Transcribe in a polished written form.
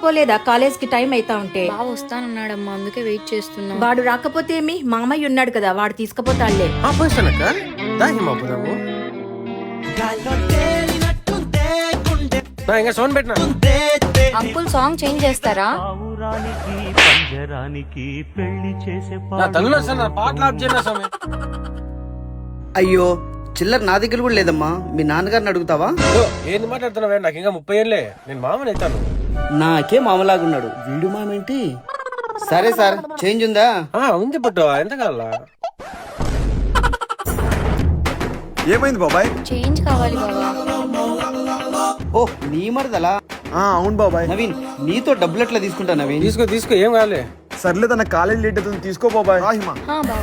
పోలేదా కాలేజ్ కి టైం అయితా ఉంటే? బావ వస్తానన్నాడమ్మా, అందుకే వెయిట్ చేస్తున్నా. వాడు రాకపోతే ఏమి, మామయ్య ఉన్నాడు కదా, వాడు తీసుకుపోతాడులే. పోయిస్తానక్క దాహిమా పోదాము. ఇంకా సౌండ్ పెట్టినా. అంకుల్ సాంగ్ చేంజ్ చేస్తారా? నా తల్లి వస్తాను, పాటలు ఆఫ్ చేయనా స్వామి. అయ్యో చిల్లర నా దగ్గర కూడా లేదమ్మా, మీ నాన్నగారిని అడుగుతావా? ఏంది మాట్లాడుతున్నావే, నాకు ఇంకా 30 ఏళ్ళే, నేను మామని అవుతాను. నాకే మామలాగున్నాడు వీడు, మామేంటి? సరే సార్, చేంజ్ ఉందా? ఉంది పట్టు, ఎంత కావాలా? ఏమైంది బాబాయ్? చేంజ్ కావాలి బావా. ఓ నీ మరదలా? అవును బాబాయ్. నవీన్ నీతో డబ్బులు ఎట్లా తీసుకుంటా నవీన్? తీసుకో ఏం కావాలి. సర్లే, తన కాలేజ్ లేట్ అవుతుంది, తీసుకో బాబాయ్. బావా